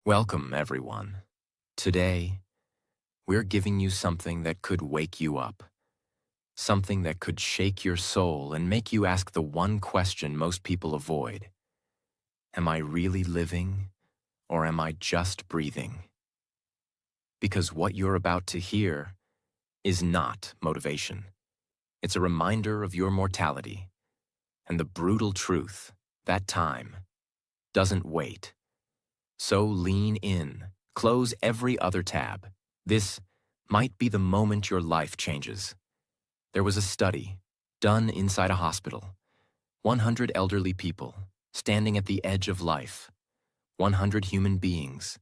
Welcome, everyone. Today, we're giving you something that could wake you up, something that could shake your soul and make you ask the one question most people avoid. Am I really living, or am I just breathing? Because what you're about to hear is not motivation. It's a reminder of your mortality and the brutal truth that time doesn't wait. So lean in, close every other tab. This might be the moment your life changes. There was a study done inside a hospital. 100 elderly people standing at the edge of life. 100 human beings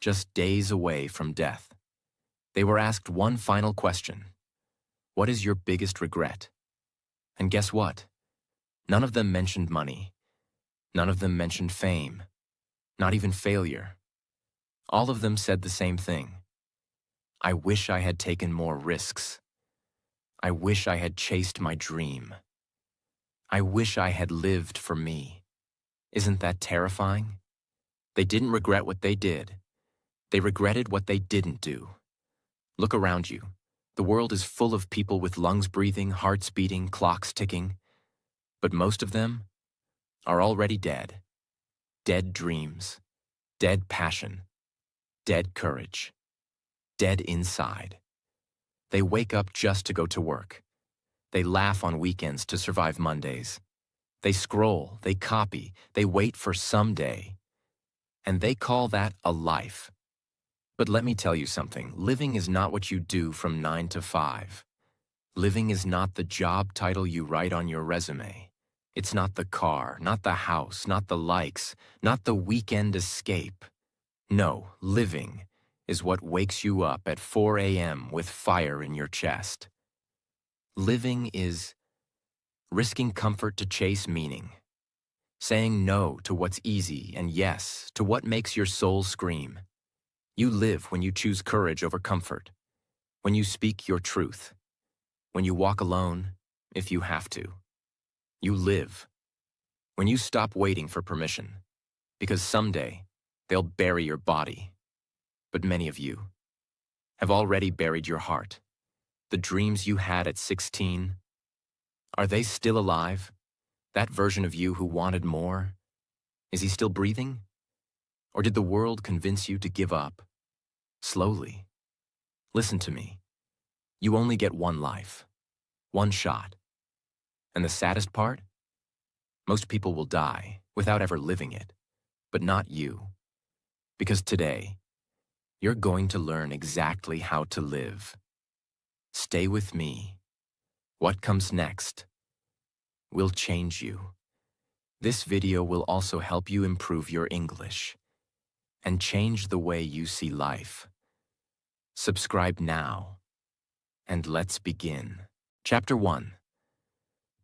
just days away from death. They were asked one final question. What is your biggest regret? And guess what? None of them mentioned money. None of them mentioned fame. Not even failure. All of them said the same thing. I wish I had taken more risks. I wish I had chased my dream. I wish I had lived for me. Isn't that terrifying? They didn't regret what they did. They regretted what they didn't do. Look around you. The world is full of people with lungs breathing, hearts beating, clocks ticking. But most of them are already dead. Dead dreams, dead passion, dead courage, dead inside. They wake up just to go to work. They laugh on weekends to survive Mondays. They scroll, they copy, they wait for someday. And they call that a life. But let me tell you something, living is not what you do from 9 to 5. Living is not the job title you write on your resume. It's not the car, not the house, not the likes, not the weekend escape. No, living is what wakes you up at 4 a.m. with fire in your chest. Living is risking comfort to chase meaning, saying no to what's easy and yes to what makes your soul scream. You live when you choose courage over comfort, when you speak your truth, when you walk alone if you have to. You live when you stop waiting for permission, because someday they'll bury your body. But many of you have already buried your heart. The dreams you had at 16, are they still alive? That version of you who wanted more, is he still breathing? Or did the world convince you to give up? Slowly. Listen to me. You only get one life, one shot. And the saddest part? Most people will die without ever living it, but not you. Because today, you're going to learn exactly how to live. Stay with me. What comes next will change you. This video will also help you improve your English and change the way you see life. Subscribe now, and let's begin. Chapter 1.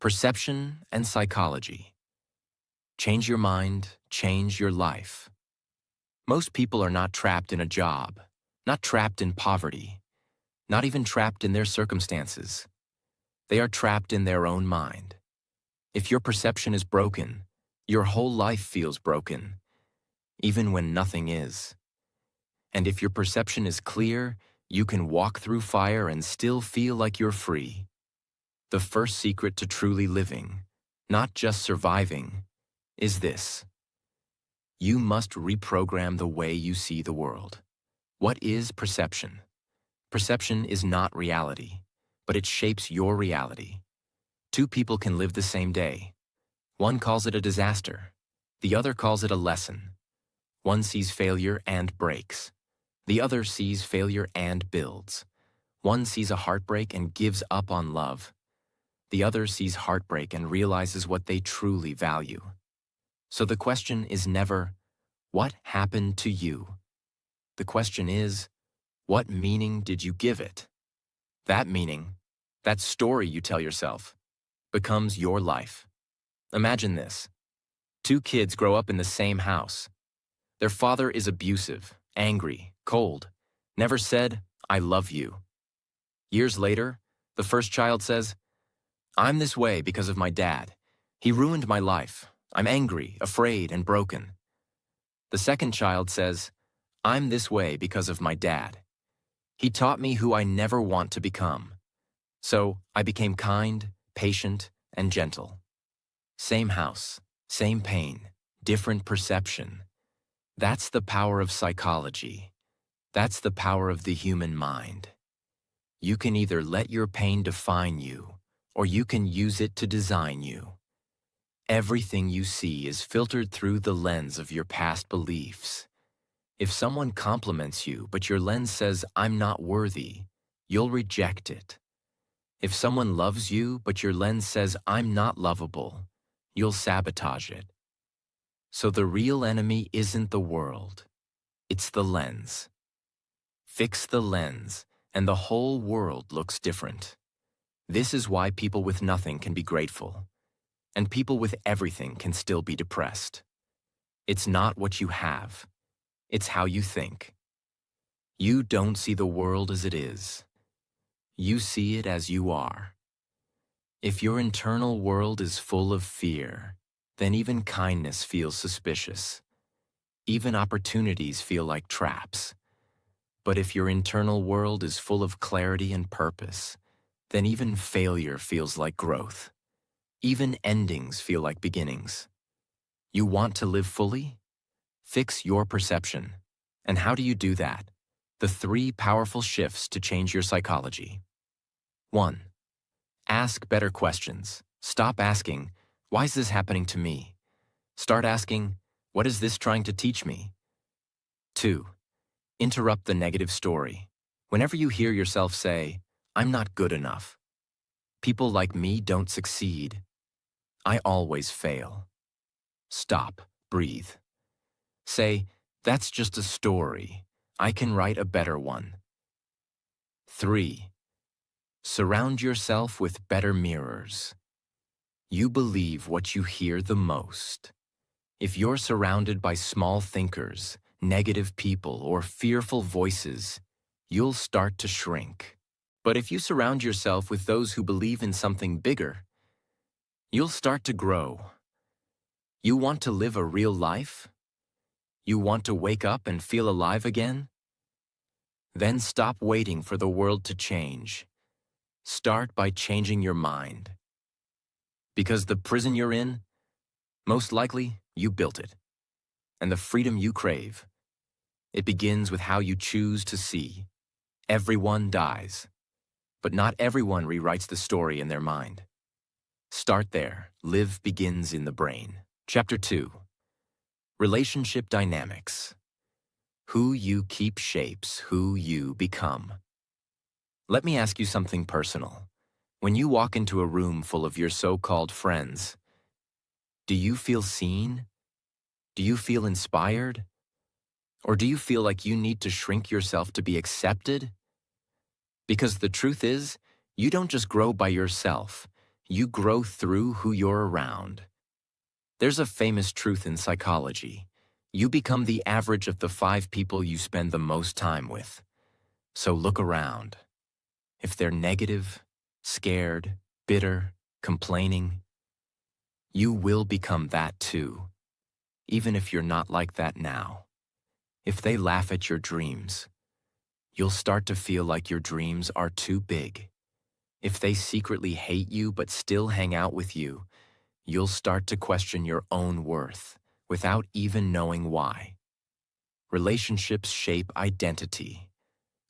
Perception and Psychology. Change your mind, change your life. Most people are not trapped in a job, not trapped in poverty, not even trapped in their circumstances. They are trapped in their own mind. If your perception is broken, your whole life feels broken, even when nothing is. And if your perception is clear, you can walk through fire and still feel like you're free. The first secret to truly living, not just surviving, is this. You must reprogram the way you see the world. What is perception? Perception is not reality, but it shapes your reality. Two people can live the same day. One calls it a disaster. The other calls it a lesson. One sees failure and breaks. The other sees failure and builds. One sees a heartbreak and gives up on love. The other sees heartbreak and realizes what they truly value. So the question is never, what happened to you? The question is, what meaning did you give it? That meaning, that story you tell yourself, becomes your life. Imagine this. Two kids grow up in the same house. Their father is abusive, angry, cold, never said, I love you. Years later, the first child says, I'm this way because of my dad. He ruined my life. I'm angry, afraid, and broken. The second child says, I'm this way because of my dad. He taught me who I never want to become. So I became kind, patient, and gentle. Same house, same pain, different perception. That's the power of psychology. That's the power of the human mind. You can either let your pain define you, or you can use it to design you. Everything you see is filtered through the lens of your past beliefs. If someone compliments you, but your lens says, "I'm not worthy," you'll reject it. If someone loves you, but your lens says, "I'm not lovable," you'll sabotage it. So the real enemy isn't the world. It's the lens. Fix the lens, and the whole world looks different. This is why people with nothing can be grateful, and people with everything can still be depressed. It's not what you have. It's how you think. You don't see the world as it is. You see it as you are. If your internal world is full of fear, then even kindness feels suspicious. Even opportunities feel like traps. But if your internal world is full of clarity and purpose, then even failure feels like growth. Even endings feel like beginnings. You want to live fully? Fix your perception. And how do you do that? The 3 powerful shifts to change your psychology. 1. Ask better questions. Stop asking, "Why is this happening to me?" Start asking, "What is this trying to teach me?" 2. Interrupt the negative story. Whenever you hear yourself say, "I'm not good enough," "People like me don't succeed," "I always fail," stop, breathe. Say, "That's just a story. I can write a better one." 3. Surround yourself with better mirrors. You believe what you hear the most. If you're surrounded by small thinkers, negative people, or fearful voices, you'll start to shrink. But if you surround yourself with those who believe in something bigger, you'll start to grow. You want to live a real life? You want to wake up and feel alive again? Then stop waiting for the world to change. Start by changing your mind. Because the prison you're in, most likely you built it. And the freedom you crave, it begins with how you choose to see. Everyone dies, but not everyone rewrites the story in their mind. Start there. Live begins in the brain. Chapter 2. Relationship Dynamics. Who you keep shapes who you become. Let me ask you something personal. When you walk into a room full of your so-called friends, do you feel seen? Do you feel inspired? Or do you feel like you need to shrink yourself to be accepted? Because the truth is, you don't just grow by yourself. You grow through who you're around. There's a famous truth in psychology. You become the average of the 5 people you spend the most time with. So look around. If they're negative, scared, bitter, complaining, you will become that too, even if you're not like that now. If they laugh at your dreams, you'll start to feel like your dreams are too big. If they secretly hate you but still hang out with you, you'll start to question your own worth without even knowing why. Relationships shape identity.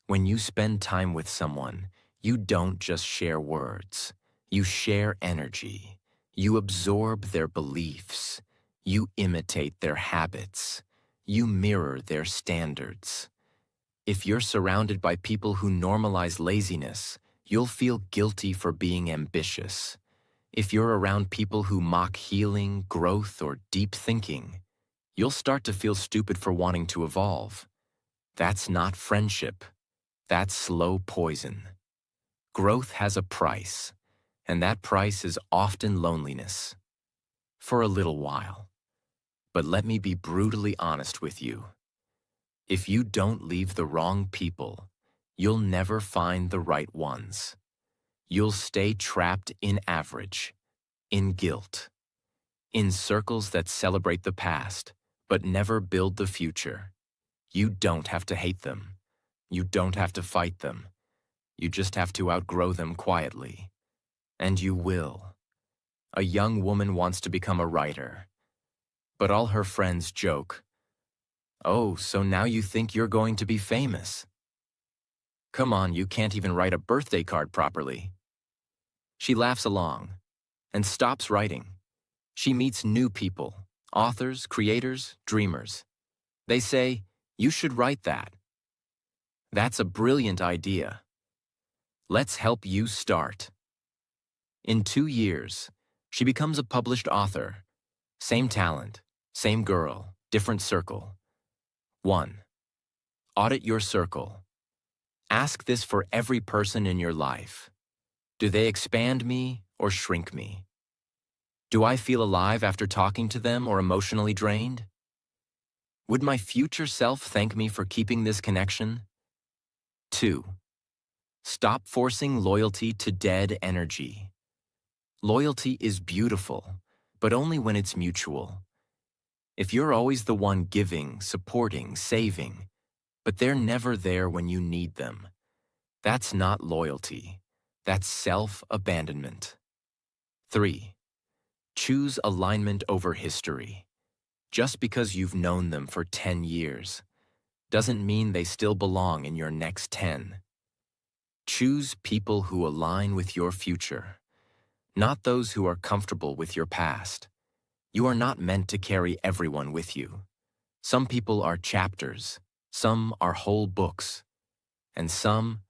When you spend time with someone, you don't just share words. You share energy. You absorb their beliefs. You imitate their habits. You mirror their standards. If you're surrounded by people who normalize laziness, you'll feel guilty for being ambitious. If you're around people who mock healing, growth, or deep thinking, you'll start to feel stupid for wanting to evolve. That's not friendship. That's slow poison. Growth has a price, and that price is often loneliness. For a little while. But let me be brutally honest with you. If you don't leave the wrong people, you'll never find the right ones. You'll stay trapped in average, in guilt, in circles that celebrate the past, but never build the future. You don't have to hate them. You don't have to fight them. You just have to outgrow them quietly. And you will. A young woman wants to become a writer. But all her friends joke, "Oh, so now you think you're going to be famous? Come on, you can't even write a birthday card properly." She laughs along and stops writing. She meets new people, authors, creators, dreamers. They say, "You should write that. That's a brilliant idea. Let's help you start." In 2 years, she becomes a published author. Same talent, same girl, different circle. 1. Audit your circle. Ask this for every person in your life. Do they expand me or shrink me? Do I feel alive after talking to them or emotionally drained? Would my future self thank me for keeping this connection? 2. Stop forcing loyalty to dead energy. Loyalty is beautiful, but only when it's mutual. If you're always the one giving, supporting, saving, but they're never there when you need them, that's not loyalty. That's self-abandonment. 3. Choose alignment over history. Just because you've known them for 10 years doesn't mean they still belong in your next 10. Choose people who align with your future, not those who are comfortable with your past. You are not meant to carry everyone with you. Some people are chapters, some are whole books, and some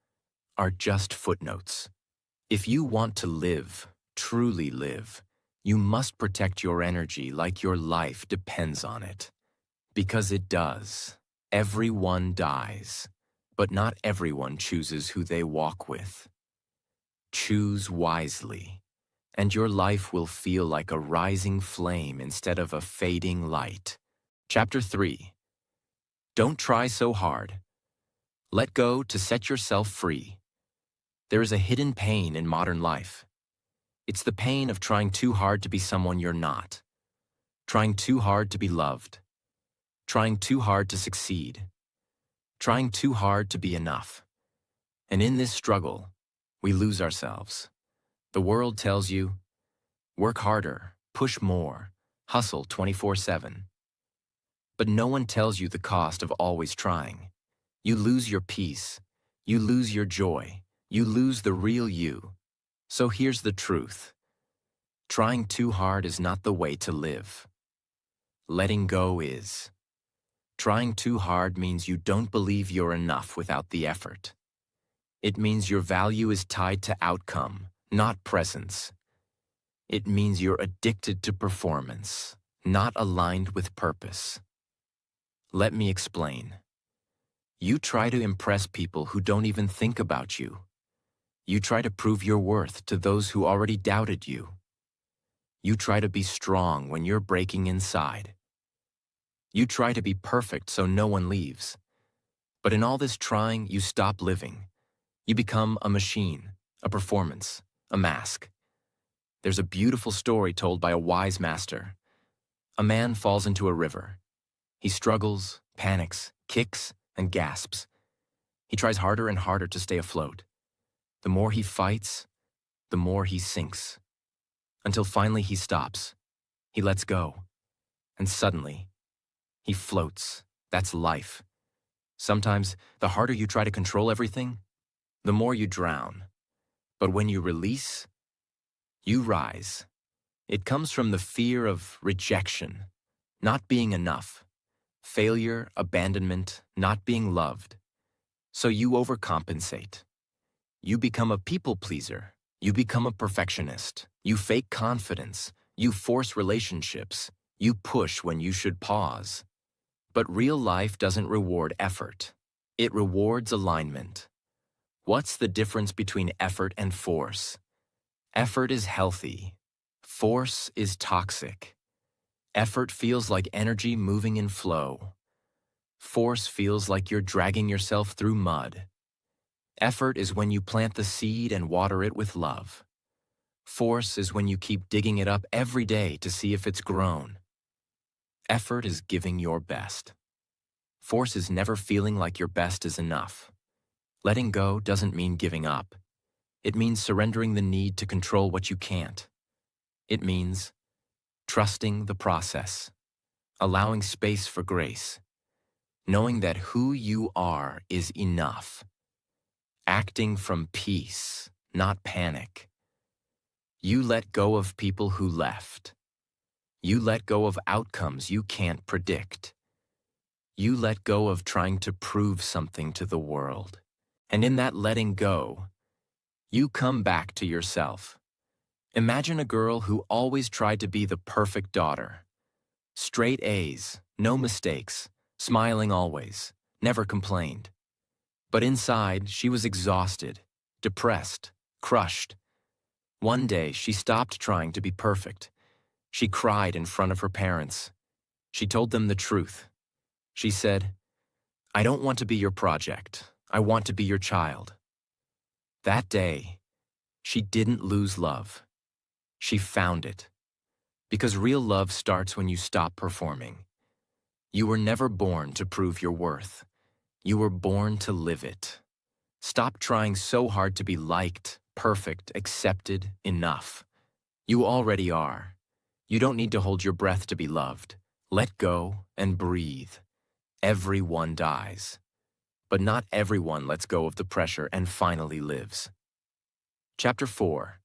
are just footnotes. If you want to live, truly live, you must protect your energy like your life depends on it. Because it does. Everyone dies, but not everyone chooses who they walk with. Choose wisely, and your life will feel like a rising flame instead of a fading light. Chapter 3. Don't try so hard. Let go to set yourself free. There is a hidden pain in modern life. It's the pain of trying too hard to be someone you're not. Trying too hard to be loved. Trying too hard to succeed. Trying too hard to be enough. And in this struggle, we lose ourselves. The world tells you, work harder, push more, hustle 24/7. But no one tells you the cost of always trying. You lose your peace. You lose your joy. You lose the real you. So here's the truth. Trying too hard is not the way to live. Letting go is. Trying too hard means you don't believe you're enough without the effort. It means your value is tied to outcome, not presence. It means you're addicted to performance, not aligned with purpose. Let me explain. You try to impress people who don't even think about you. You try to prove your worth to those who already doubted you. You try to be strong when you're breaking inside. You try to be perfect so no one leaves. But in all this trying, you stop living. You become a machine, a performance, a mask. There's a beautiful story told by a wise master. A man falls into a river. He struggles, panics, kicks, and gasps. He tries harder and harder to stay afloat. The more he fights, the more he sinks. Until finally he stops. He lets go. And suddenly, he floats. That's life. Sometimes, the harder you try to control everything, the more you drown. But when you release, you rise. It comes from the fear of rejection, not being enough, failure, abandonment, not being loved. So you overcompensate. You become a people pleaser. You become a perfectionist. You fake confidence. You force relationships. You push when you should pause. But real life doesn't reward effort. It rewards alignment. What's the difference between effort and force? Effort is healthy. Force is toxic. Effort feels like energy moving in flow. Force feels like you're dragging yourself through mud. Effort is when you plant the seed and water it with love. Force is when you keep digging it up every day to see if it's grown. Effort is giving your best. Force is never feeling like your best is enough. Letting go doesn't mean giving up. It means surrendering the need to control what you can't. It means trusting the process, allowing space for grace, knowing that who you are is enough, acting from peace, not panic. You let go of people who left. You let go of outcomes you can't predict. You let go of trying to prove something to the world. And in that letting go, you come back to yourself. Imagine a girl who always tried to be the perfect daughter. Straight A's, no mistakes, smiling always, never complained. But inside, she was exhausted, depressed, crushed. One day, she stopped trying to be perfect. She cried in front of her parents. She told them the truth. She said, "I don't want to be your project. I want to be your child." That day, she didn't lose love. She found it. Because real love starts when you stop performing. You were never born to prove your worth. You were born to live it. Stop trying so hard to be liked, perfect, accepted, enough. You already are. You don't need to hold your breath to be loved. Let go and breathe. Everyone dies. But not everyone lets go of the pressure and finally lives. Chapter 4.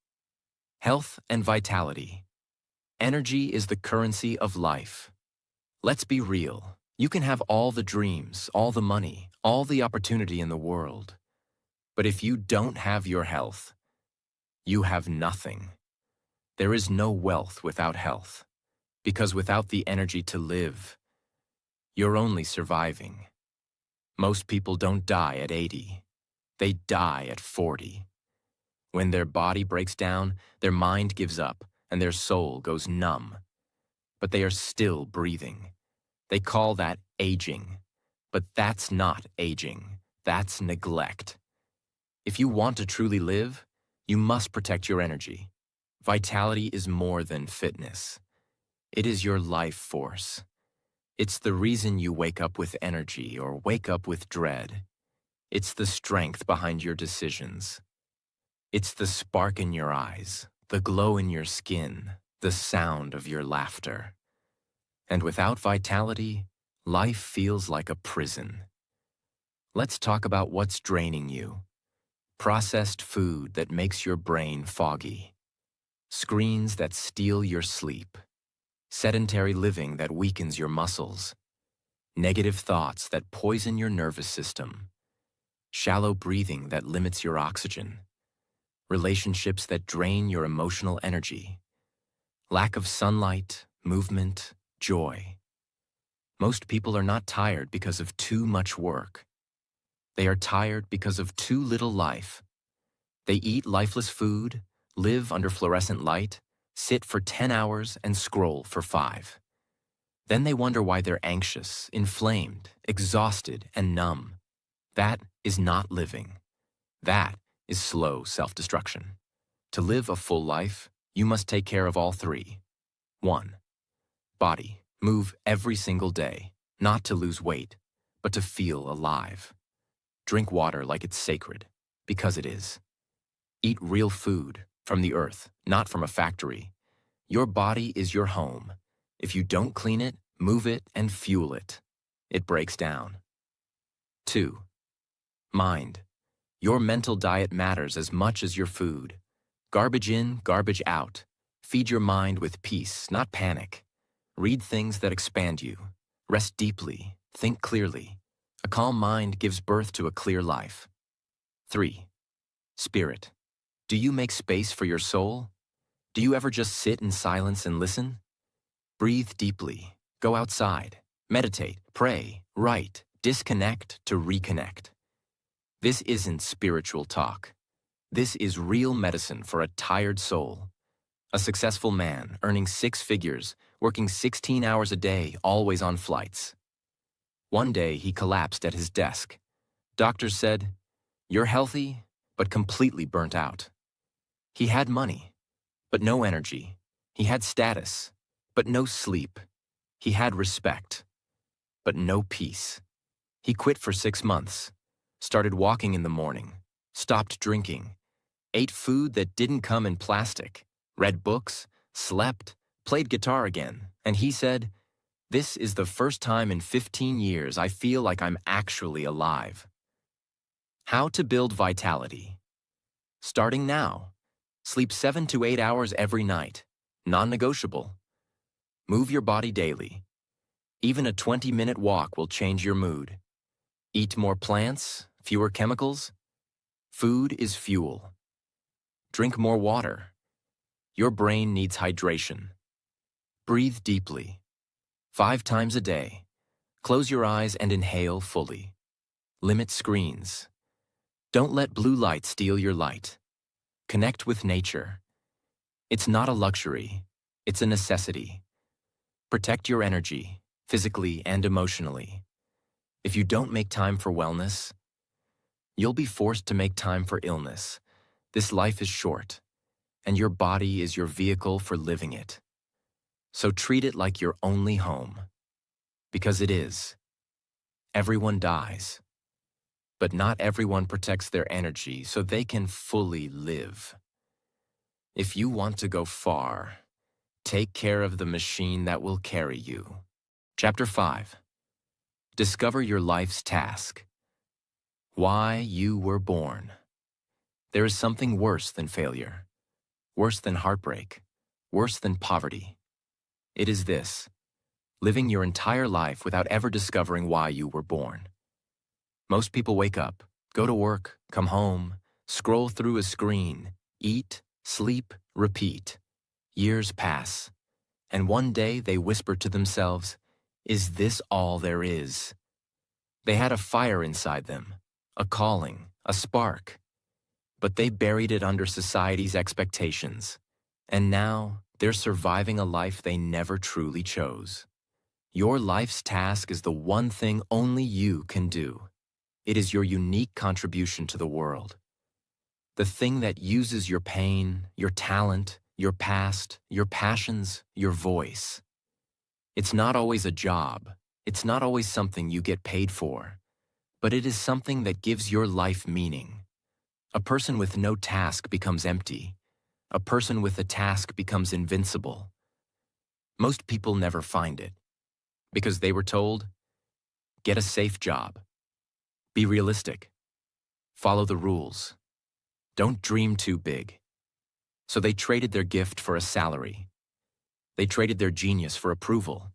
Health and Vitality. Energy is the currency of life. Let's be real. You can have all the dreams, all the money, all the opportunity in the world. But if you don't have your health, you have nothing. There is no wealth without health, because without the energy to live, you're only surviving. Most people don't die at 80. They die at 40. When their body breaks down, their mind gives up, and their soul goes numb. But they are still breathing. They call that aging. But that's not aging. That's neglect. If you want to truly live, you must protect your energy. Vitality is more than fitness. It is your life force. It's the reason you wake up with energy or wake up with dread. It's the strength behind your decisions. It's the spark in your eyes, the glow in your skin, the sound of your laughter. And without vitality, life feels like a prison. Let's talk about what's draining you. Processed food that makes your brain foggy. Screens that steal your sleep. Sedentary living that weakens your muscles. Negative thoughts that poison your nervous system. Shallow breathing that limits your oxygen. Relationships that drain your emotional energy. Lack of sunlight, movement, joy. Most people are not tired because of too much work. They are tired because of too little life. They eat lifeless food, live under fluorescent light, sit for 10 hours and scroll for 5. Then they wonder why they're anxious, inflamed, exhausted, and numb. That is not living. That is slow self-destruction. To live a full life, you must take care of all 3. 1. Body. Move every single day, not to lose weight, but to feel alive. Drink water like it's sacred, because it is. Eat real food from the earth, not from a factory. Your body is your home. If you don't clean it, move it, and fuel it, it breaks down. 2. Mind. Your mental diet matters as much as your food. Garbage in, garbage out. Feed your mind with peace, not panic. Read things that expand you. Rest deeply. Think clearly. A calm mind gives birth to a clear life. 3. Spirit. Do you make space for your soul? Do you ever just sit in silence and listen? Breathe deeply. Go outside. Meditate, pray, write, disconnect to reconnect. This isn't spiritual talk. This is real medicine for a tired soul. A successful man, earning 6 figures, working 16 hours a day, always on flights. One day, he collapsed at his desk. Doctors said, "You're healthy, but completely burnt out." He had money, but no energy. He had status, but no sleep. He had respect, but no peace. He quit for 6 months, started walking in the morning, stopped drinking, ate food that didn't come in plastic, read books, slept, played guitar again, and he said, "This is the first time in 15 years I feel like I'm actually alive." How to build vitality. Starting now. Sleep 7 to 8 hours every night, non-negotiable. Move your body daily. Even a 20-minute walk will change your mood. Eat more plants, fewer chemicals. Food is fuel. Drink more water. Your brain needs hydration. Breathe deeply. 5 times a day. Close your eyes and inhale fully. Limit screens. Don't let blue light steal your light. Connect with nature. It's not a luxury, it's a necessity. Protect your energy, physically and emotionally. If you don't make time for wellness, you'll be forced to make time for illness. This life is short, and your body is your vehicle for living it. So treat it like your only home, because it is. Everyone dies, but not everyone protects their energy so they can fully live. If you want to go far, take care of the machine that will carry you. Chapter 5. Discover your life's task. Why you were born. There is something worse than failure, worse than heartbreak, worse than poverty. It is this: living your entire life without ever discovering why you were born. Most people wake up, go to work, come home, scroll through a screen, eat, sleep, repeat. Years pass, and one day they whisper to themselves, "Is this all there is?" They had a fire inside them, a calling, a spark, but they buried it under society's expectations, and now they're surviving a life they never truly chose. Your life's task is the one thing only you can do. It is your unique contribution to the world. The thing that uses your pain, your talent, your past, your passions, your voice. It's not always a job. It's not always something you get paid for. But it is something that gives your life meaning. A person with no task becomes empty. A person with a task becomes invincible. Most people never find it, because they were told, get a safe job. Be realistic. Follow the rules. Don't dream too big. So they traded their gift for a salary. They traded their genius for approval.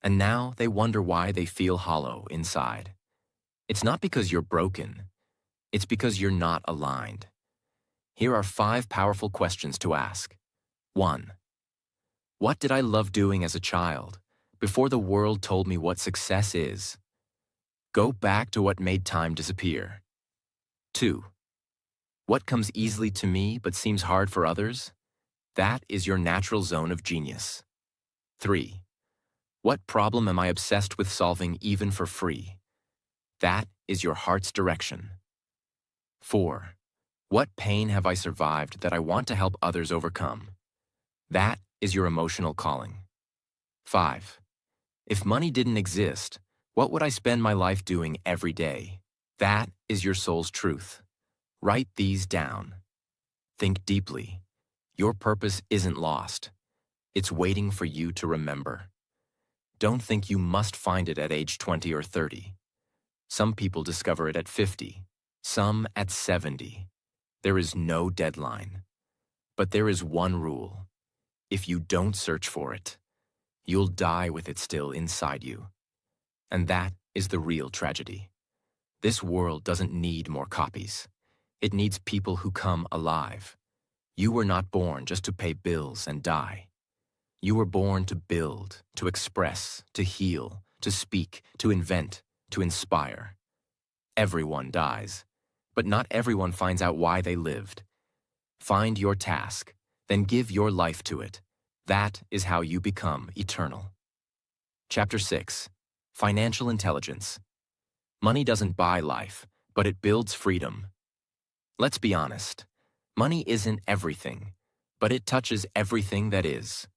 And now they wonder why they feel hollow inside. It's not because you're broken. It's because you're not aligned. Here are 5 powerful questions to ask. 1. What did I love doing as a child, before the world told me what success is? Go back to what made time disappear. 2. What comes easily to me but seems hard for others? That is your natural zone of genius. 3. What problem am I obsessed with solving even for free? That is your heart's direction. 4. What pain have I survived that I want to help others overcome? That is your emotional calling. 5. If money didn't exist, what would I spend my life doing every day? That is your soul's truth. Write these down. Think deeply. Your purpose isn't lost. It's waiting for you to remember. Don't think you must find it at age 20 or 30. Some people discover it at 50, some at 70. There is no deadline. But there is one rule. If you don't search for it, you'll die with it still inside you. And that is the real tragedy. This world doesn't need more copies. It needs people who come alive. You were not born just to pay bills and die. You were born to build, to express, to heal, to speak, to invent, to inspire. Everyone dies, but not everyone finds out why they lived. Find your task, then give your life to it. That is how you become eternal. Chapter 6. Financial Intelligence. Money doesn't buy life, but it builds freedom. Let's be honest. Money isn't everything, but it touches everything that is.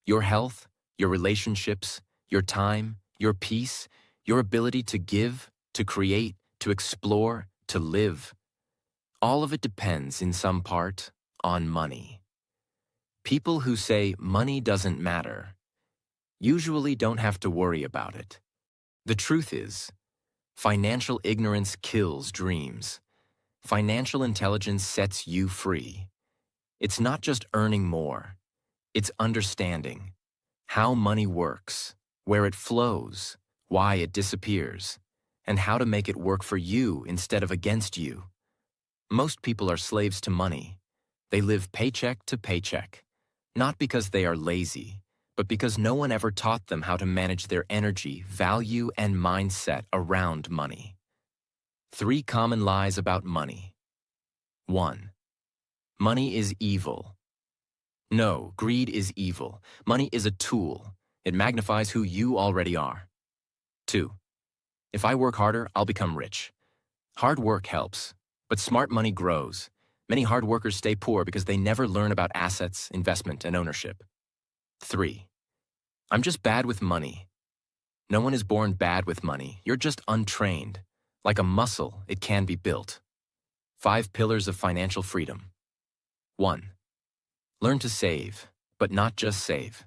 Your health, your relationships, your time, your peace, your ability to give, to create, to explore, to live. All of it depends, in some part, on money. People who say money doesn't matter usually don't have to worry about it. The truth is, financial ignorance kills dreams. Financial intelligence sets you free. It's not just earning more, it's understanding how money works, where it flows, why it disappears, and how to make it work for you instead of against you. Most people are slaves to money. They live paycheck to paycheck, not because they are lazy, but because no one ever taught them how to manage their energy, value, and mindset around money. 3 common lies about money. 1. Money is evil. No, greed is evil. Money is a tool. It magnifies who you already are. 2. If I work harder, I'll become rich. Hard work helps, but smart money grows. Many hard workers stay poor because they never learn about assets, investment, and ownership. 3. I'm just bad with money. No one is born bad with money. You're just untrained. Like a muscle, it can be built. 5 pillars of financial freedom. 1. Learn to save, but not just save.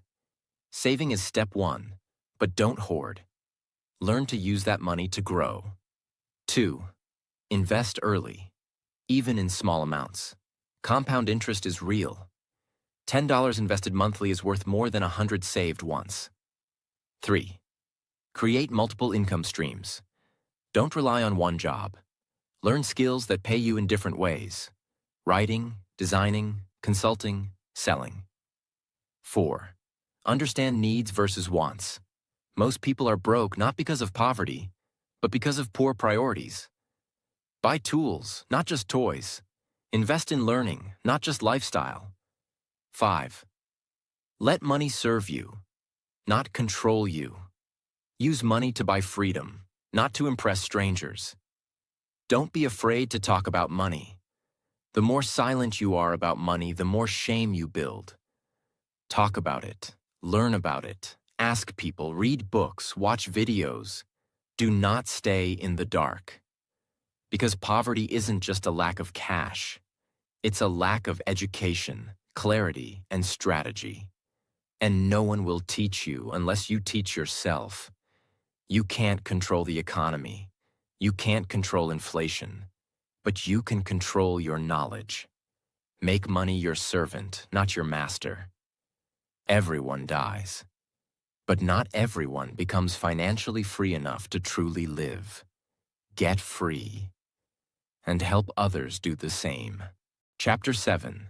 Saving is step 1, but don't hoard. Learn to use that money to grow. 2. Invest early, even in small amounts. Compound interest is real. $10 invested monthly is worth more than 100 saved once. 3. Create multiple income streams. Don't rely on one job. Learn skills that pay you in different ways. Writing, designing, consulting, selling. 4. Understand needs versus wants. Most people are broke not because of poverty, but because of poor priorities. Buy tools, not just toys. Invest in learning, not just lifestyle. 5. Let money serve you, not control you. Use money to buy freedom, not to impress strangers. Don't be afraid to talk about money. The more silent you are about money, the more shame you build. Talk about it, learn about it, ask people, read books, watch videos. Do not stay in the dark. Because poverty isn't just a lack of cash. It's a lack of education, clarity, and strategy. And no one will teach you unless you teach yourself. You can't control the economy. You can't control inflation. But you can control your knowledge. Make money your servant, not your master. Everyone dies. But not everyone becomes financially free enough to truly live. Get free. And help others do the same. Chapter 7.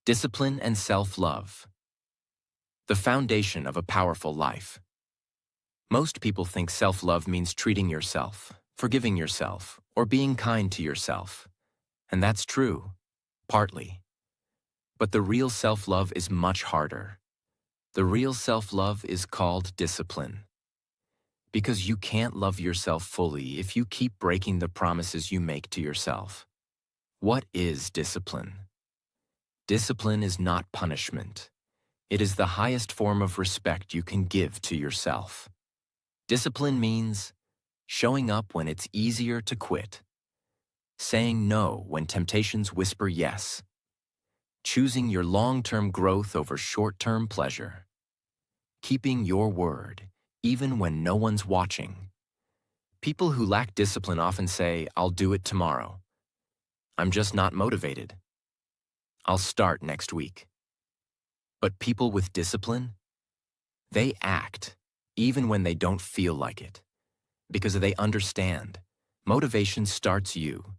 Discipline and Self-Love. The foundation of a powerful life. Most people think self-love means treating yourself, forgiving yourself, or being kind to yourself. And that's true, partly. But the real self-love is much harder. The real self-love is called discipline. Because you can't love yourself fully if you keep breaking the promises you make to yourself. What is discipline? Discipline is not punishment. It is the highest form of respect you can give to yourself. Discipline means showing up when it's easier to quit, saying no when temptations whisper yes, choosing your long-term growth over short-term pleasure, keeping your word even when no one's watching. People who lack discipline often say, "I'll do it tomorrow. I'm just not motivated. I'll start next week." But people with discipline, they act even when they don't feel like it, because they understand. Motivation starts you.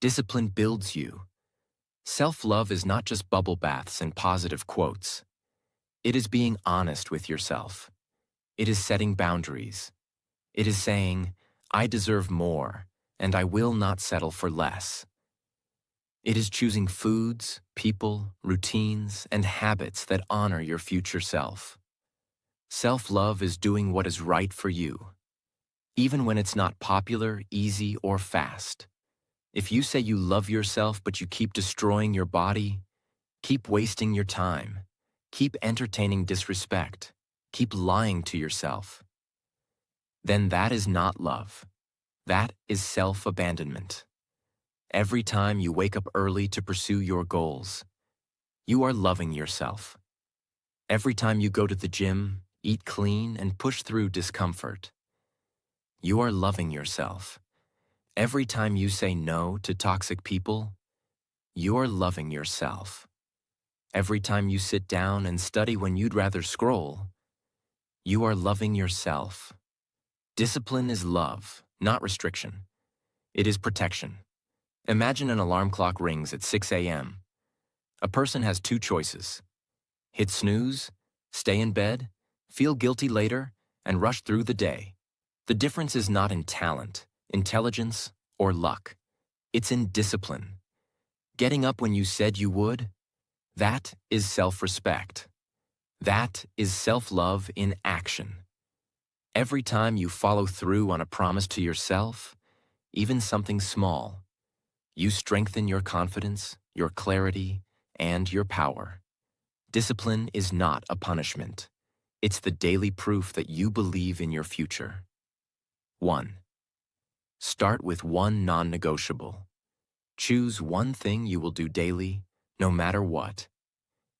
Discipline builds you. Self-love is not just bubble baths and positive quotes. It is being honest with yourself. It is setting boundaries. It is saying, "I deserve more, and I will not settle for less." It is choosing foods, people, routines, and habits that honor your future self. Self-love is doing what is right for you, even when it's not popular, easy, or fast. If you say you love yourself but you keep destroying your body, keep wasting your time, keep entertaining disrespect, keep lying to yourself, then that is not love. That is self-abandonment. Every time you wake up early to pursue your goals, you are loving yourself. Every time you go to the gym, eat clean, and push through discomfort, you are loving yourself. Every time you say no to toxic people, you are loving yourself. Every time you sit down and study when you'd rather scroll, you are loving yourself. Discipline is love, not restriction. It is protection. Imagine an alarm clock rings at 6 a.m. A person has two choices: hit snooze, stay in bed, feel guilty later, and rush through the day. The difference is not in talent, intelligence, or luck. It's in discipline. Getting up when you said you would, that is self-respect. That is self-love in action. Every time you follow through on a promise to yourself, even something small, you strengthen your confidence, your clarity, and your power. Discipline is not a punishment. It's the daily proof that you believe in your future. 1. Start with one non-negotiable. Choose one thing you will do daily, no matter what.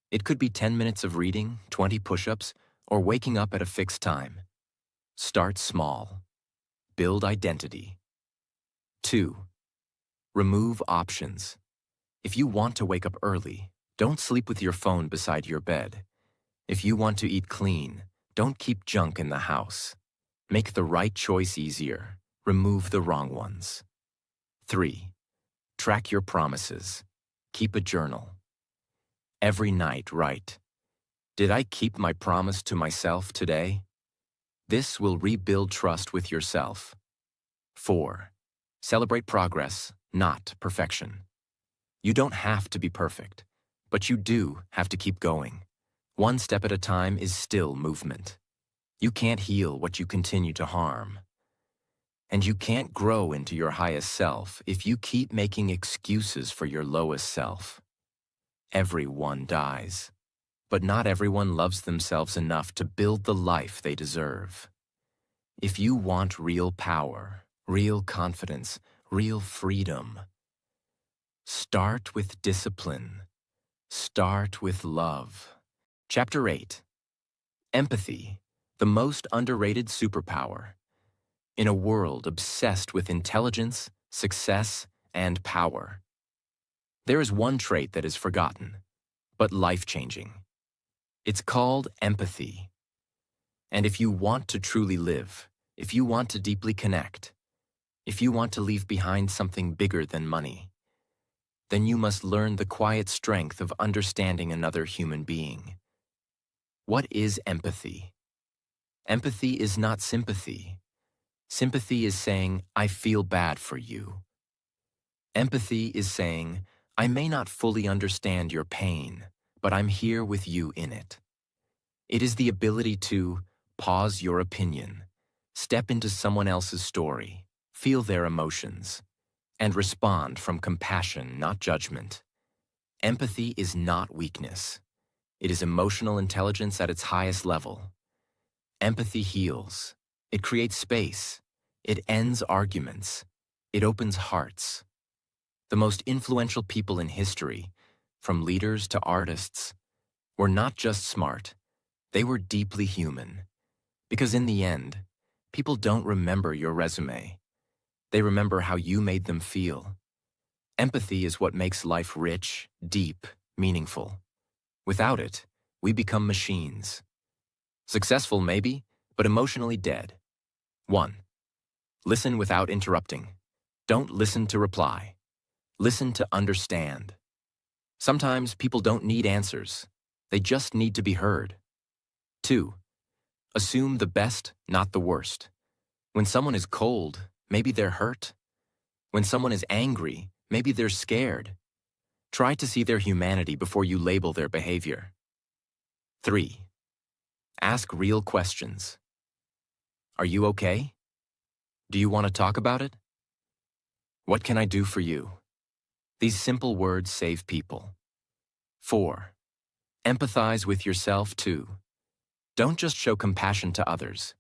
It could be 10 minutes of reading, 20 push-ups, or waking up at a fixed time. Start small. Build identity. 2. Remove options. If you want to wake up early, don't sleep with your phone beside your bed. If you want to eat clean, don't keep junk in the house. Make the right choice easier. Remove the wrong ones. 3. Track your promises. Keep a journal. Every night write, "Did I keep my promise to myself today?" This will rebuild trust with yourself. 4. Celebrate progress, not perfection. You don't have to be perfect, but you do have to keep going. One step at a time is still movement. You can't heal what you continue to harm. And you can't grow into your highest self if you keep making excuses for your lowest self. Everyone dies, but not everyone loves themselves enough to build the life they deserve. If you want real power, real confidence, real freedom, start with discipline. Start with love. Chapter 8. Empathy, the most underrated superpower. In a world obsessed with intelligence, success, and power, there is one trait that is forgotten, but life-changing. It's called empathy. And if you want to truly live, if you want to deeply connect, if you want to leave behind something bigger than money, then you must learn the quiet strength of understanding another human being. What is empathy? Empathy is not sympathy. Sympathy is saying, "I feel bad for you." Empathy is saying, "I may not fully understand your pain, but I'm here with you in it." It is the ability to pause your opinion, step into someone else's story, feel their emotions, and respond from compassion, not judgment. Empathy is not weakness. It is emotional intelligence at its highest level. Empathy heals. It creates space. It ends arguments. It opens hearts. The most influential people in history, from leaders to artists, were not just smart. They were deeply human. Because in the end, people don't remember your resume. They remember how you made them feel. Empathy is what makes life rich, deep, meaningful. Without it, we become machines. Successful maybe, but emotionally dead. 1. Listen without interrupting. Don't listen to reply. Listen to understand. Sometimes people don't need answers. They just need to be heard. 2. Assume the best, not the worst. When someone is cold, maybe they're hurt. When someone is angry, maybe they're scared. Try to see their humanity before you label their behavior. 3. Ask real questions. Are you okay? Do you want to talk about it? What can I do for you? These simple words save people. 4. Empathize with yourself too. Don't just show compassion to others.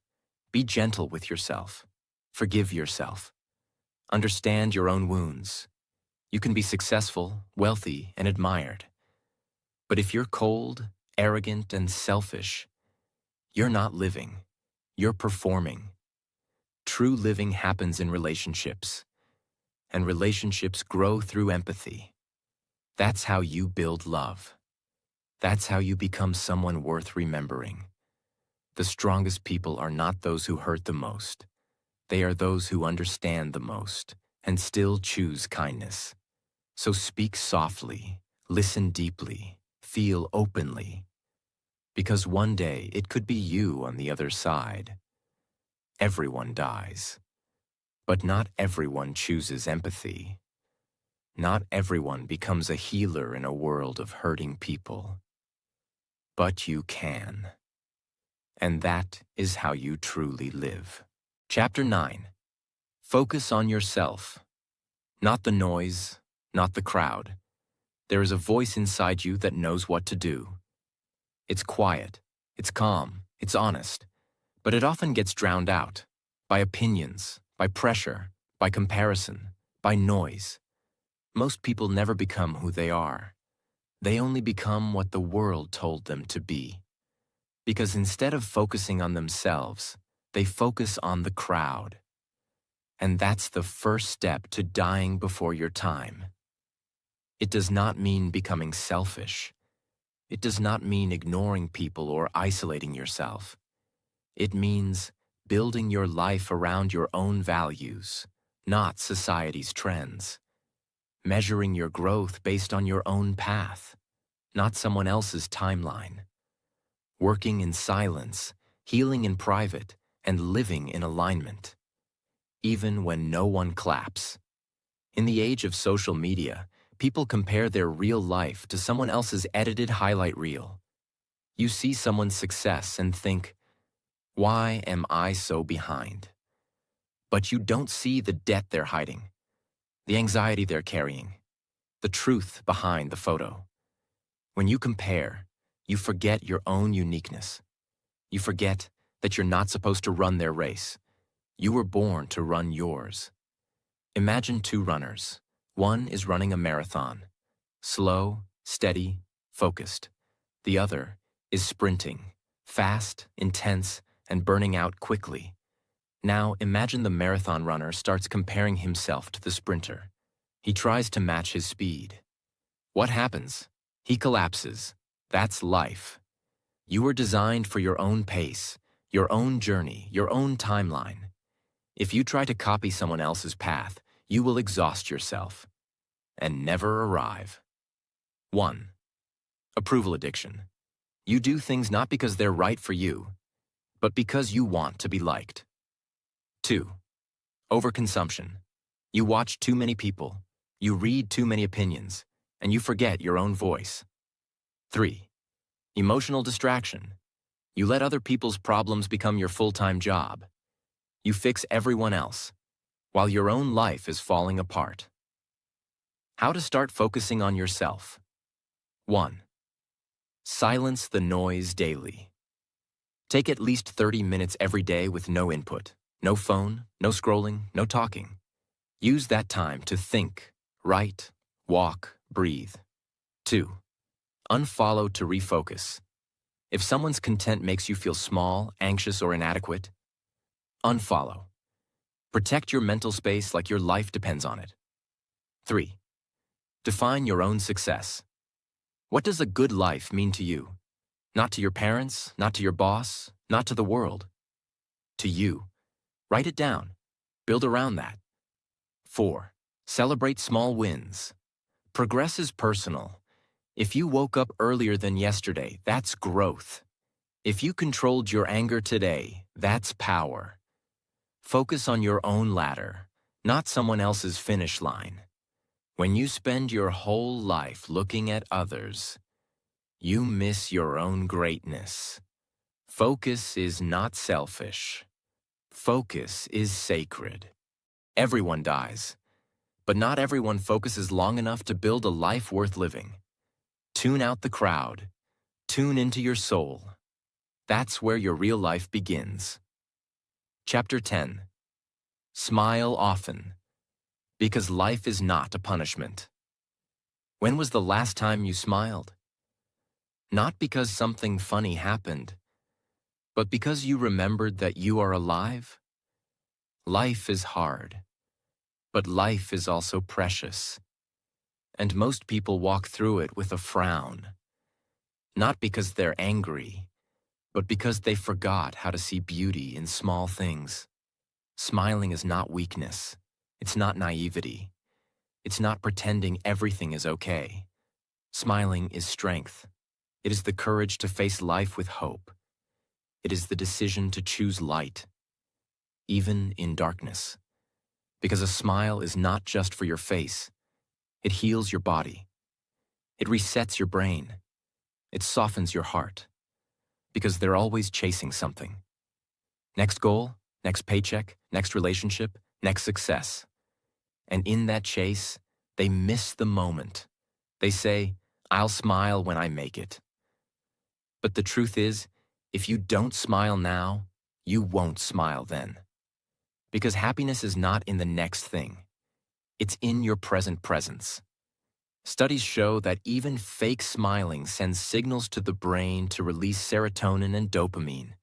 Be gentle with yourself. Forgive yourself. Understand your own wounds. You can be successful, wealthy, and admired. But if you're cold, arrogant, and selfish, you're not living. You're performing. True living happens in relationships, and relationships grow through empathy. That's how you build love. That's how you become someone worth remembering. The strongest people are not those who hurt the most. They are those who understand the most and still choose kindness. So speak softly, listen deeply, feel openly. Because one day it could be you on the other side. Everyone dies. But not everyone chooses empathy. Not everyone becomes a healer in a world of hurting people. But you can. And that is how you truly live. Chapter 9. Focus on yourself. Not the noise, not the crowd. There is a voice inside you that knows what to do. It's quiet, it's calm, it's honest, but it often gets drowned out by opinions, by pressure, by comparison, by noise. Most people never become who they are. They only become what the world told them to be. Because instead of focusing on themselves, they focus on the crowd. And that's the first step to dying before your time. It does not mean becoming selfish. It does not mean ignoring people or isolating yourself. It means building your life around your own values, not society's trends. Measuring your growth based on your own path, not someone else's timeline. Working in silence, healing in private, and living in alignment. Even when no one claps. In the age of social media, people compare their real life to someone else's edited highlight reel. You see someone's success and think, why am I so behind? But you don't see the debt they're hiding, the anxiety they're carrying, the truth behind the photo. When you compare, you forget your own uniqueness. You forget that you're not supposed to run their race. You were born to run yours. Imagine two runners. One is running a marathon, slow, steady, focused. The other is sprinting, fast, intense, and burning out quickly. Now imagine the marathon runner starts comparing himself to the sprinter. He tries to match his speed. What happens? He collapses. That's life. You were designed for your own pace, your own journey, your own timeline. If you try to copy someone else's path, you will exhaust yourself and never arrive. 1. Approval addiction. You do things not because they're right for you, but because you want to be liked. 2. Overconsumption. You watch too many people, you read too many opinions, and you forget your own voice. 3. Emotional distraction. You let other people's problems become your full-time job. You fix everyone else, while your own life is falling apart. How to start focusing on yourself. 1. Silence the noise daily. Take at least 30 minutes every day with no input, no phone, no scrolling, no talking. Use that time to think, write, walk, breathe. 2. Unfollow to refocus. If someone's content makes you feel small, anxious, or inadequate, unfollow. Protect your mental space like your life depends on it. 3. Define your own success. What does a good life mean to you? Not to your parents, not to your boss, not to the world. To you. Write it down. Build around that. 4. Celebrate small wins. Progress is personal. If you woke up earlier than yesterday, that's growth. If you controlled your anger today, that's power. Focus on your own ladder, not someone else's finish line. When you spend your whole life looking at others, you miss your own greatness. Focus is not selfish. Focus is sacred. Everyone dies, but not everyone focuses long enough to build a life worth living. Tune out the crowd. Tune into your soul. That's where your real life begins. Chapter 10. Smile often, because life is not a punishment. When was the last time you smiled? Not because something funny happened, but because you remembered that you are alive? Life is hard, but life is also precious. And most people walk through it with a frown, not because they're angry, but because they forgot how to see beauty in small things. Smiling is not weakness. It's not naivety. It's not pretending everything is okay. Smiling is strength. It is the courage to face life with hope. It is the decision to choose light, even in darkness. Because a smile is not just for your face. It heals your body. It resets your brain. It softens your heart. Because they're always chasing something. Next goal, next paycheck, next relationship, next success. And in that chase, they miss the moment. They say, "I'll smile when I make it." But the truth is, if you don't smile now, you won't smile then. Because happiness is not in the next thing. It's in your present presence. Studies show that even fake smiling sends signals to the brain to release serotonin and dopamine,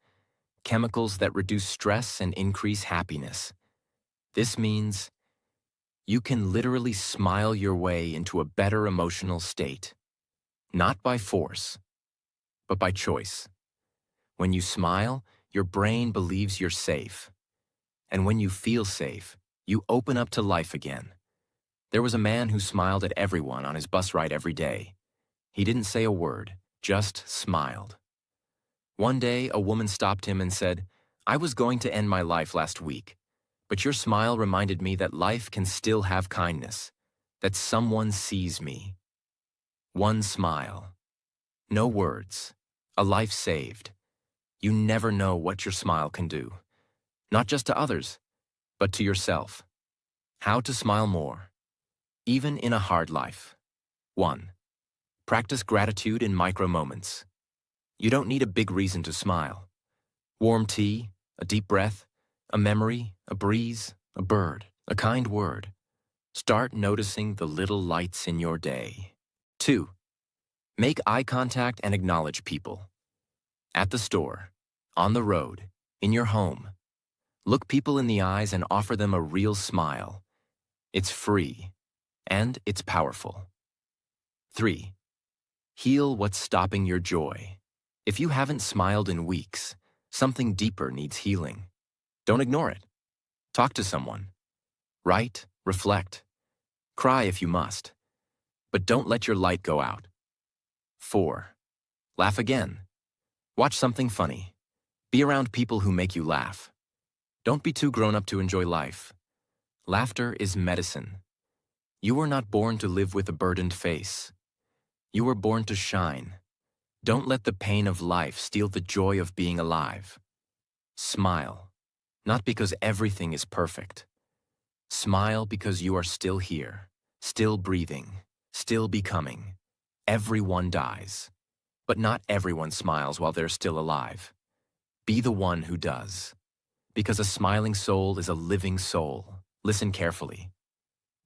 chemicals that reduce stress and increase happiness. This means you can literally smile your way into a better emotional state, not by force, but by choice. When you smile, your brain believes you're safe. And when you feel safe, you open up to life again. There was a man who smiled at everyone on his bus ride every day. He didn't say a word, just smiled. One day, a woman stopped him and said, "I was going to end my life last week, but your smile reminded me that life can still have kindness, that someone sees me." One smile. No words. A life saved. You never know what your smile can do. Not just to others, but to yourself. How to smile more, even in a hard life. 1. Practice gratitude in micro moments. You don't need a big reason to smile. Warm tea, a deep breath, a memory, a breeze, a bird, a kind word. Start noticing the little lights in your day. 2. Make eye contact and acknowledge people. At the store, on the road, in your home. Look people in the eyes and offer them a real smile. It's free, and it's powerful. 3. Heal what's stopping your joy. If you haven't smiled in weeks, something deeper needs healing. Don't ignore it. Talk to someone. Write, reflect. Cry if you must. But don't let your light go out. 4. Laugh again. Watch something funny. Be around people who make you laugh. Don't be too grown up to enjoy life. Laughter is medicine. You were not born to live with a burdened face. You were born to shine. Don't let the pain of life steal the joy of being alive. Smile, not because everything is perfect. Smile because you are still here, still breathing, still becoming. Everyone dies, but not everyone smiles while they're still alive. Be the one who does. Because a smiling soul is a living soul. Listen carefully.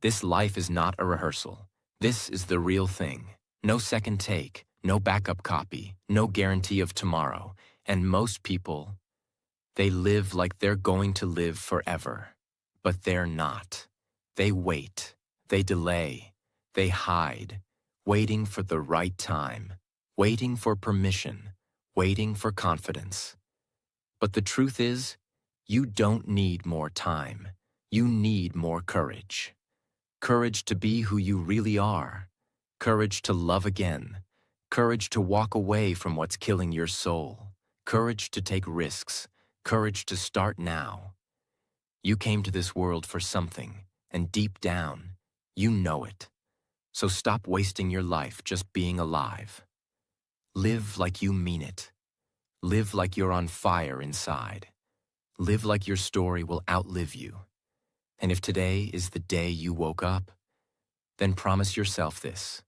This life is not a rehearsal. This is the real thing. No second take, no backup copy, no guarantee of tomorrow. And most people, they live like they're going to live forever. But they're not. They wait. They delay. They hide. Waiting for the right time. Waiting for permission. Waiting for confidence. But the truth is, you don't need more time. You need more courage. Courage to be who you really are. Courage to love again. Courage to walk away from what's killing your soul. Courage to take risks. Courage to start now. You came to this world for something, and deep down, you know it. So stop wasting your life just being alive. Live like you mean it. Live like you're on fire inside. Live like your story will outlive you. And if today is the day you woke up, then promise yourself this.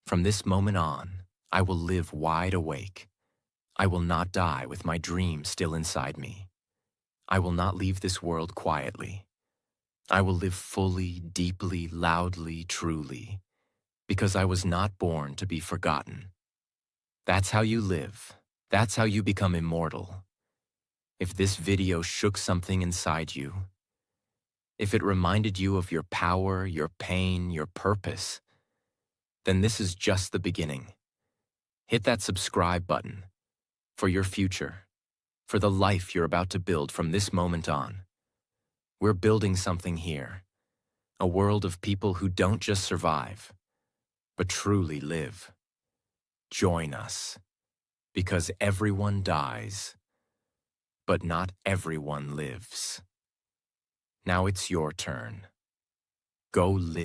From this moment on, I will live wide awake. I will not die with my dream still inside me. I will not leave this world quietly. I will live fully, deeply, loudly, truly, because I was not born to be forgotten. That's how you live. That's how you become immortal. If this video shook something inside you, if it reminded you of your power, your pain, your purpose, then this is just the beginning. Hit that subscribe button for your future, for the life you're about to build from this moment on. We're building something here, a world of people who don't just survive, but truly live. Join us, because everyone dies, but not everyone lives. Now it's your turn. Go live.